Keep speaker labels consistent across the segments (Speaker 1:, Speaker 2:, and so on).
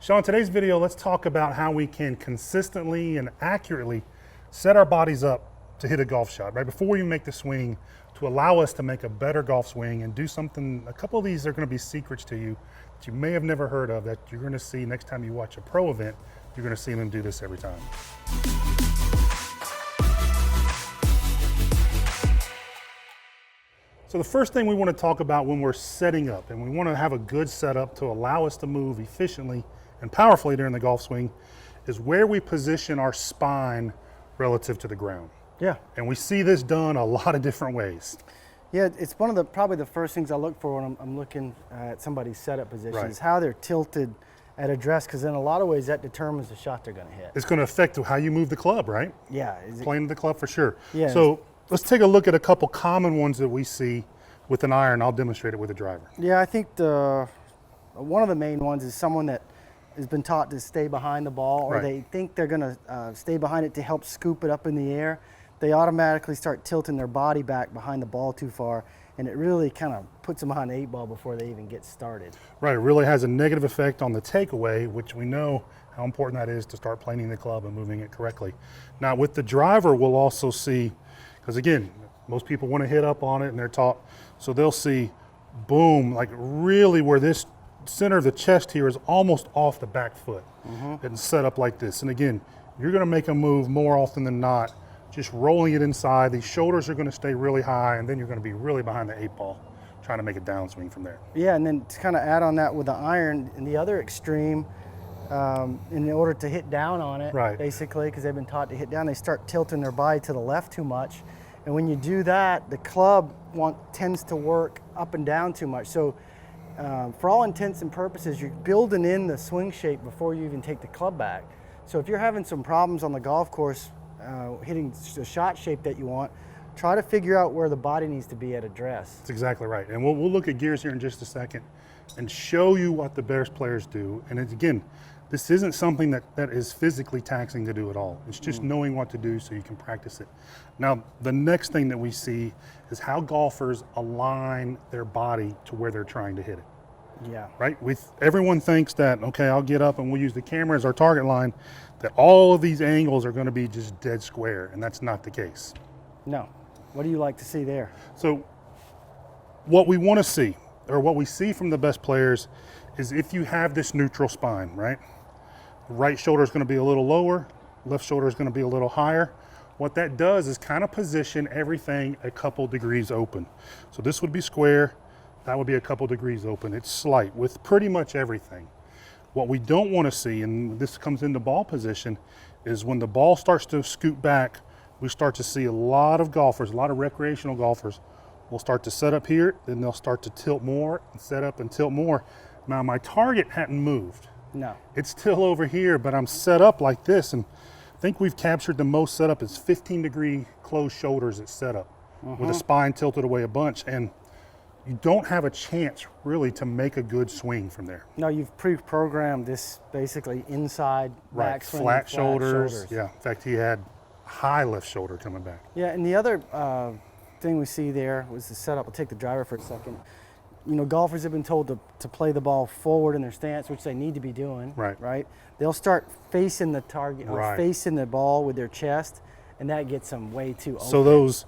Speaker 1: Shaun, today's video, let's talk about how we can consistently and accurately set our bodies up to hit a golf shot, right? Before you make the swing, to allow us to make a better golf swing and do something. A couple of these are going to be secrets to you that you may have never heard of, that you're going to see next time you watch a pro event. You're going to see them do this every time. So the first thing we want to talk about when we're setting up, and we want to have a good setup to allow us to move efficiently and powerfully during the golf swing, is where we position our spine relative to the ground.
Speaker 2: Yeah.
Speaker 1: And we see this done a lot of different ways.
Speaker 2: Yeah, it's one of the probably the first things I look for when I'm looking at somebody's setup position,
Speaker 1: Right.
Speaker 2: is how they're tilted at address, because in a lot of ways that determines the shot they're going to hit.
Speaker 1: It's going to affect how you move the club, right?
Speaker 2: Yeah.
Speaker 1: Playing the club for sure.
Speaker 2: Yeah.
Speaker 1: So let's take a look at a couple common ones that we see with an iron. I'll demonstrate it with a driver.
Speaker 2: Yeah, I think one of the main ones is someone that has been taught to stay behind the ball, or
Speaker 1: Right.
Speaker 2: they think they're going to stay behind it to help scoop it up in the air. They automatically start tilting their body back behind the ball too far, and it really kind of puts them behind the 8-ball before they even get started.
Speaker 1: Right, it really has a negative effect on the takeaway, which we know how important that is to start planing the club and moving it correctly. Now with the driver, we'll also see, because again, most people want to hit up on it and they're taught, so they'll see, boom, like really where this center of the chest here is almost off the back foot and set up like this. And again, you're going to make a move more often than not, just rolling it inside. These shoulders are going to stay really high, and then you're going to be really behind the 8-ball, trying to make a downswing from there.
Speaker 2: Yeah, and then to kind of add on that with the iron, in the other extreme, in order to hit down on it,
Speaker 1: Right.
Speaker 2: basically, because they've been taught to hit down, they start tilting their body to the left too much. And when you do that, the club tends to work up and down too much. So for all intents and purposes, you're building in the swing shape before you even take the club back. So if you're having some problems on the golf course hitting the shot shape that you want, try to figure out where the body needs to be at address.
Speaker 1: That's exactly right. And we'll look at gears here in just a second and show you what the best players do. And it's, again, this isn't something that is physically taxing to do at all. It's just knowing what to do so you can practice it. Now, the next thing that we see is how golfers align their body to where they're trying to hit it.
Speaker 2: Yeah.
Speaker 1: Right? Everyone thinks that, okay, I'll get up and we'll use the camera as our target line, that all of these angles are going to be just dead square, and that's not the case.
Speaker 2: No. What do you like to see there?
Speaker 1: So what we want to see, or what we see from the best players, is if you have this neutral spine, right? The right shoulder is going to be a little lower, left shoulder is going to be a little higher. What that does is kind of position everything a couple degrees open. So this would be square, that would be a couple degrees open. It's slight with pretty much everything. What we don't want to see, and this comes into ball position, is when the ball starts to scoot back, we start to see a lot of golfers, a lot of recreational golfers will start to set up here, then they'll start to tilt more and set up and tilt more. Now my target hadn't moved.
Speaker 2: No.
Speaker 1: It's still over here, but I'm set up like this, and I think we've captured the most setup is 15-degree closed shoulders at setup with the spine tilted away a bunch, and you don't have a chance really to make a good swing from there.
Speaker 2: No, you've pre-programmed this basically inside
Speaker 1: Right,
Speaker 2: backswing,
Speaker 1: flat shoulders. Yeah, in fact, he had high left shoulder coming back.
Speaker 2: Yeah, and the other thing we see there was the setup. I'll take the driver for a second. You know, golfers have been told to play the ball forward in their stance, which they need to be doing.
Speaker 1: Right.
Speaker 2: Right. They'll start facing the target, or
Speaker 1: Right.
Speaker 2: facing the ball with their chest, and that gets them way too open.
Speaker 1: So those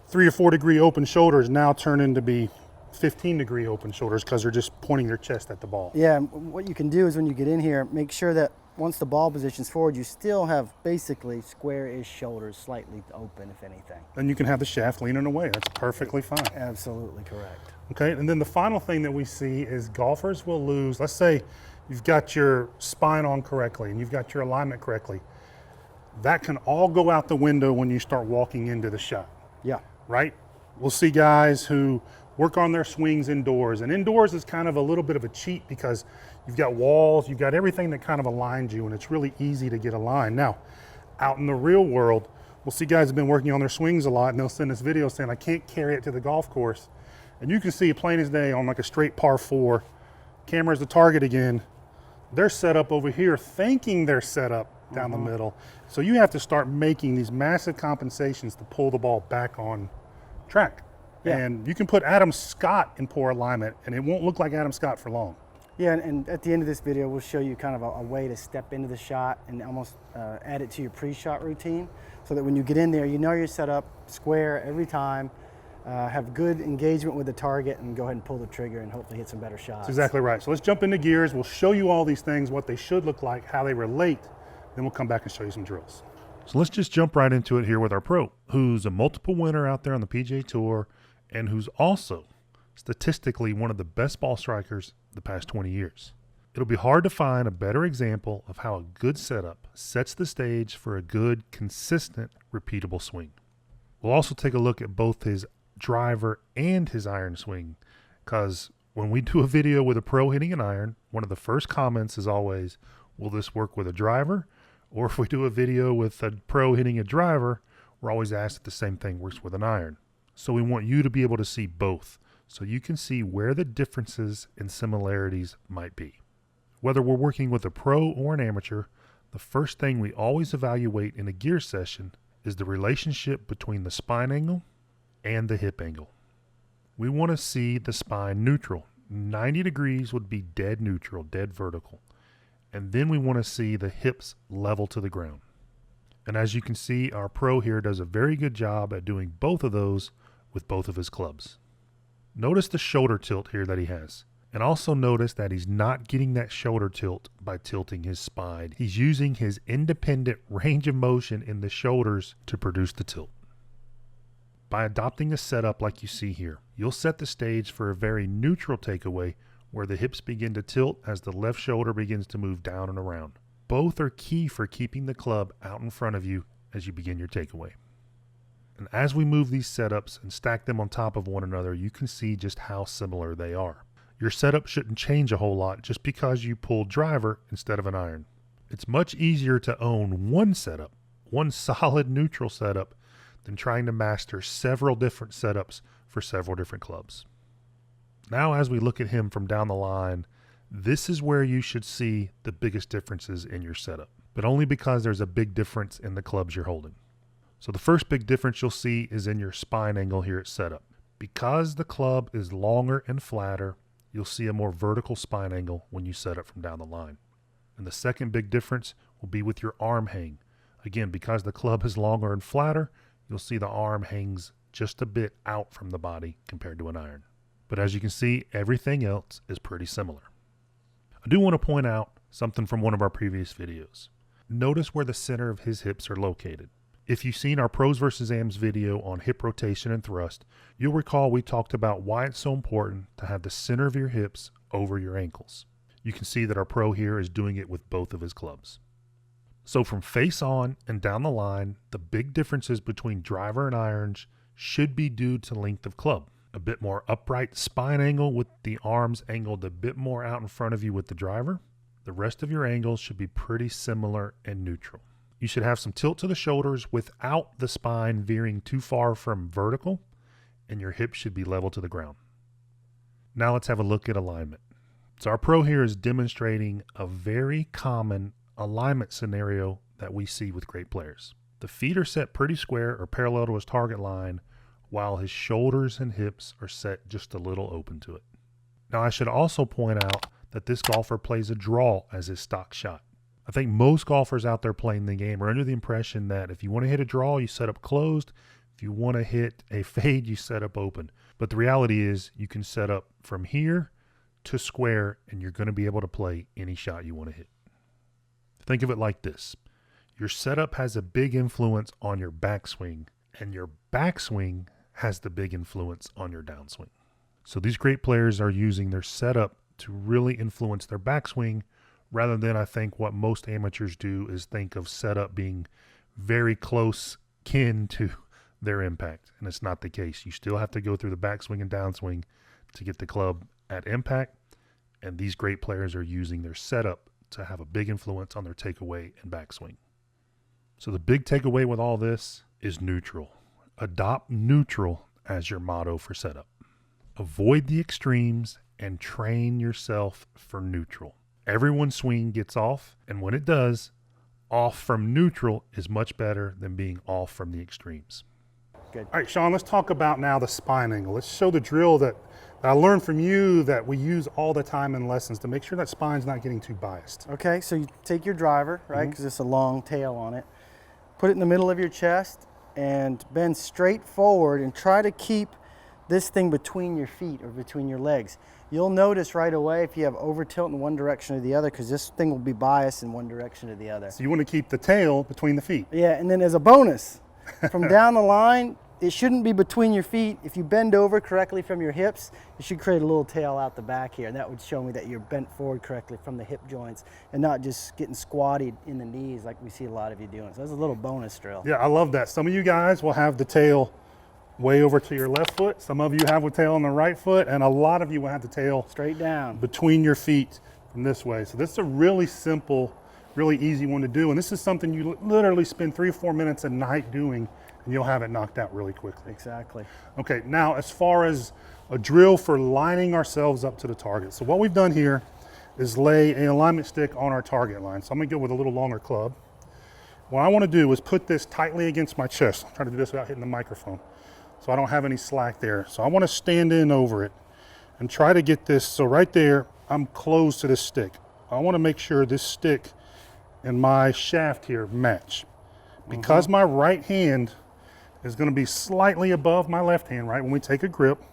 Speaker 1: 3 or 4 degree open shoulders now turn into be 15-degree open shoulders because they're just pointing their chest at the ball.
Speaker 2: Yeah, and what you can do is when you get in here, make sure that once the ball positions forward, you still have basically square-ish shoulders, slightly open, if anything.
Speaker 1: Then you can have the shaft leaning away. That's perfectly fine.
Speaker 2: Absolutely correct.
Speaker 1: Okay, and then the final thing that we see is golfers will lose. Let's say you've got your spine on correctly and you've got your alignment correctly. That can all go out the window when you start walking into the shot,
Speaker 2: Yeah.
Speaker 1: right? We'll see guys who work on their swings indoors, and indoors is kind of a little bit of a cheat because you've got walls, you've got everything that kind of aligns you, and it's really easy to get aligned. Now, out in the real world, we'll see guys have been working on their swings a lot, and they'll send us videos saying, I can't carry it to the golf course. And you can see plain as day on like a straight par 4, camera's the target again, they're set up over here thinking they're set up down the middle. So you have to start making these massive compensations to pull the ball back on track.
Speaker 2: Yeah.
Speaker 1: And you can put Adam Scott in poor alignment and it won't look like Adam Scott for long.
Speaker 2: Yeah, and at the end of this video, we'll show you kind of a way to step into the shot and almost add it to your pre-shot routine, so that when you get in there, you know you're set up square every time, have good engagement with the target, and go ahead and pull the trigger and hopefully hit some better shots.
Speaker 1: That's exactly right. So let's jump into gears. We'll show you all these things, what they should look like, how they relate. Then we'll come back and show you some drills. So let's just jump right into it here with our pro, who's a multiple winner out there on the PGA Tour and who's also statistically one of the best ball strikers the past 20 years. It'll be hard to find a better example of how a good setup sets the stage for a good, consistent, repeatable swing. We'll also take a look at both his driver and his iron swing, because when we do a video with a pro hitting an iron, one of the first comments is always, will this work with a driver? Or if we do a video with a pro hitting a driver, we're always asked if the same thing works with an iron. So we want you to be able to see both, so you can see where the differences and similarities might be. Whether we're working with a pro or an amateur, the first thing we always evaluate in a gear session is the relationship between the spine angle and the hip angle. We want to see the spine neutral. 90 degrees would be dead neutral, dead vertical. And then we want to see the hips level to the ground. And as you can see, our pro here does a very good job at doing both of those with both of his clubs. Notice the shoulder tilt here that he has. And also notice that he's not getting that shoulder tilt by tilting his spine. He's using his independent range of motion in the shoulders to produce the tilt. By adopting a setup like you see here, you'll set the stage for a very neutral takeaway where the hips begin to tilt as the left shoulder begins to move down and around. Both are key for keeping the club out in front of you as you begin your takeaway. And as we move these setups and stack them on top of one another, you can see just how similar they are. Your setup shouldn't change a whole lot just because you pull driver instead of an iron. It's much easier to own one setup, one solid neutral setup, than trying to master several different setups for several different clubs. Now as we look at him from down the line, this is where you should see the biggest differences in your setup, but only because there's a big difference in the clubs you're holding. So the first big difference you'll see is in your spine angle here at setup. Because the club is longer and flatter, you'll see a more vertical spine angle when you set up from down the line. And the second big difference will be with your arm hang. Again, because the club is longer and flatter, you'll see the arm hangs just a bit out from the body compared to an iron. But as you can see, everything else is pretty similar. I do want to point out something from one of our previous videos. Notice where the center of his hips are located. If you've seen our pros versus AMs video on hip rotation and thrust, you'll recall we talked about why it's so important to have the center of your hips over your ankles. You can see that our pro here is doing it with both of his clubs. So from face on and down the line, the big differences between driver and irons should be due to length of club. A bit more upright spine angle with the arms angled a bit more out in front of you with the driver. The rest of your angles should be pretty similar and neutral. You should have some tilt to the shoulders without the spine veering too far from vertical, and your hips should be level to the ground. Now let's have a look at alignment. So our pro here is demonstrating a very common alignment scenario that we see with great players. The feet are set pretty square or parallel to his target line, while his shoulders and hips are set just a little open to it. Now I should also point out that this golfer plays a draw as his stock shot. I think most golfers out there playing the game are under the impression that if you want to hit a draw, you set up closed. If you want to hit a fade, you set up open. But the reality is you can set up from here to square, and you're going to be able to play any shot you want to hit. Think of it like this. Your setup has a big influence on your backswing, and your backswing has the big influence on your downswing. So these great players are using their setup to really influence their backswing, rather than I think what most amateurs do is think of setup being very close kin to their impact. And it's not the case. You still have to go through the backswing and downswing to get the club at impact. And these great players are using their setup to have a big influence on their takeaway and backswing. So the big takeaway with all this is neutral. Adopt neutral as your motto for setup. Avoid the extremes and train yourself for neutral. Everyone's swing gets off, and when it does, off from neutral is much better than being off from the extremes.
Speaker 2: Good.
Speaker 1: All right, Shaun, let's talk about now the spine angle. Let's show the drill that I learned from you that we use all the time in lessons to make sure that spine's not getting too biased.
Speaker 2: Okay, so you take your driver, right, because it's a long tail on it, put it in the middle of your chest and bend straight forward and try to keep this thing between your feet or between your legs. You'll notice right away if you have over tilt in one direction or the other, because this thing will be biased in one direction or the other.
Speaker 1: So you want to keep the tail between the feet.
Speaker 2: Yeah, and then as a bonus, from down the line, it shouldn't be between your feet. If you bend over correctly from your hips, you should create a little tail out the back here, and that would show me that you're bent forward correctly from the hip joints and not just getting squatted in the knees like we see a lot of you doing. So that's a little bonus drill.
Speaker 1: Yeah, I love that. Some of you guys will have the tail way over to your left foot. Some of you have the tail on the right foot, and a lot of you will have the tail
Speaker 2: Straight down.
Speaker 1: between your feet from this way. So this is a really simple, really easy one to do. And this is something you literally spend 3 or 4 minutes a night doing, and you'll have it knocked out really quickly.
Speaker 2: Exactly.
Speaker 1: Okay, now as far as a drill for lining ourselves up to the target. So what we've done here is lay an alignment stick on our target line. So I'm gonna go with a little longer club. What I wanna do is put this tightly against my chest. I'm trying to do this without hitting the microphone, so I don't have any slack there. So I wanna stand in over it and try to get this, so right there, I'm close to this stick. I wanna make sure this stick and my shaft here match. Because my right hand is gonna be slightly above my left hand, right? When we take a grip,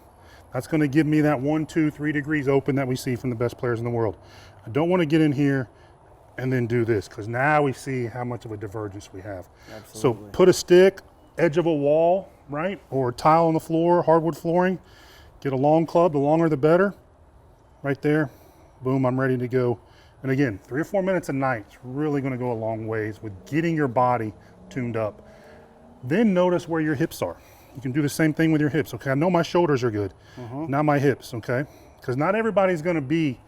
Speaker 1: that's gonna give me that 1, 2, 3 degrees open that we see from the best players in the world. I don't wanna get in here and then do this, because now we see how much of a divergence we have.
Speaker 2: Absolutely.
Speaker 1: So put a stick, edge of a wall, right? Or tile on the floor, hardwood flooring. Get a long club, the longer the better. Right there, boom, I'm ready to go. And again, 3 or 4 minutes a night is really gonna go a long ways with getting your body tuned up. Then notice where your hips are. You can do the same thing with your hips. Okay, I know my shoulders are good. Now my hips, okay? Because not everybody's gonna be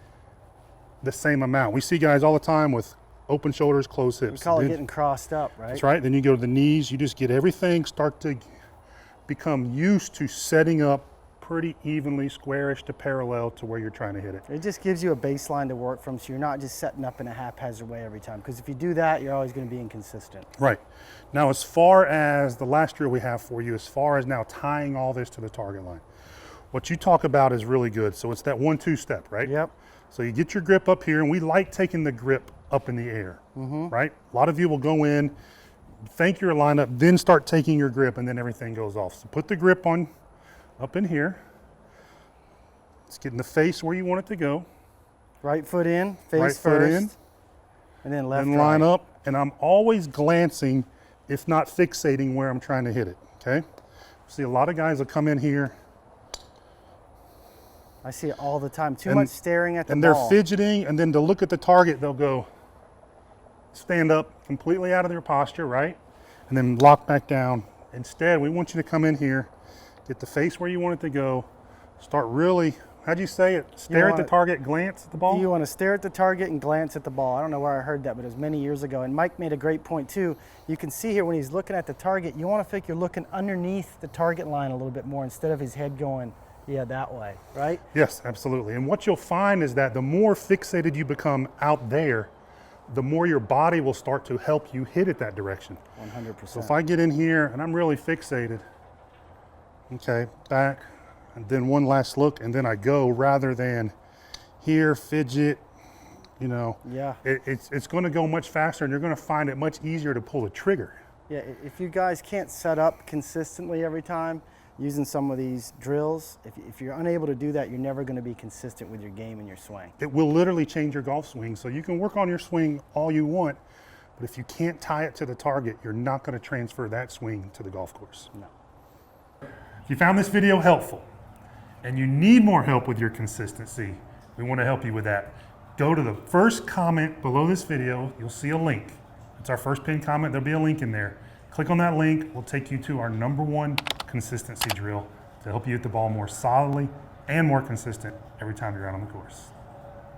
Speaker 1: the same amount. We see guys all the time with open shoulders, closed hips.
Speaker 2: We call it
Speaker 1: Then-
Speaker 2: getting crossed up, right?
Speaker 1: That's right, then you go to the knees, you just get everything start to become used to setting up pretty evenly, squarish to parallel to where you're trying to hit it.
Speaker 2: It just gives you a baseline to work from, so you're not just setting up in a haphazard way every time. Because if you do that, you're always going to be inconsistent.
Speaker 1: Right. Now, as far as the last drill we have for you, as far as now tying all this to the target line, what you talk about is really good. So it's that 1-2 step, right?
Speaker 2: Yep.
Speaker 1: So you get your grip up here, and we like taking the grip up in the air, right? A lot of you will go in, think your lineup, then start taking your grip, and then everything goes off. So put the grip on up in here. It's getting the face where you want it to go.
Speaker 2: Right foot in, face
Speaker 1: Right
Speaker 2: first,
Speaker 1: foot in,
Speaker 2: and then left
Speaker 1: and line
Speaker 2: right.
Speaker 1: up. And I'm always glancing, if not fixating, where I'm trying to hit it, okay? See, a lot of guys will come in here,
Speaker 2: I see it all the time. Too
Speaker 1: And-
Speaker 2: much staring at the
Speaker 1: and
Speaker 2: ball.
Speaker 1: they're fidgeting, and then to look at the target, they'll go stand up completely out of their posture, right? And then lock back down. Instead, we want you to come in here, get the face where you want it to go, start really, how'd you say it? Stare at the
Speaker 2: want-
Speaker 1: target, glance at the ball?
Speaker 2: You want to stare at the target and glance at the ball. I don't know where I heard that, but it was many years ago. And Mike made a great point too. You can see here when he's looking at the target, you want to think you're looking underneath the target line a little bit more instead of his head going, yeah, that way, right?
Speaker 1: Yes, absolutely. And what you'll find is that the more fixated you become out there, the more your body will start to help you hit it that direction.
Speaker 2: 100%.
Speaker 1: So if I get in here and I'm really fixated, okay, back, and then one last look, and then I go, rather than here, fidget, you know,
Speaker 2: Yeah.
Speaker 1: it's going to go much faster, and you're going to find it much easier to pull the trigger.
Speaker 2: Yeah, if you guys can't set up consistently every time using some of these drills, if you're unable to do that, you're never going to be consistent with your game and your swing.
Speaker 1: It will literally change your golf swing. So you can work on your swing all you want, but if you can't tie it to the target, you're not going to transfer that swing to the golf course.
Speaker 2: No.
Speaker 1: If you found this video helpful and you need more help with your consistency, we want to help you with that. Go to the first comment below this video. You'll see a link. It's our first pinned comment. There'll be a link in there. Click on that link. We'll take you to our #1 consistency drill to help you hit the ball more solidly and more consistent every time you're out on the course.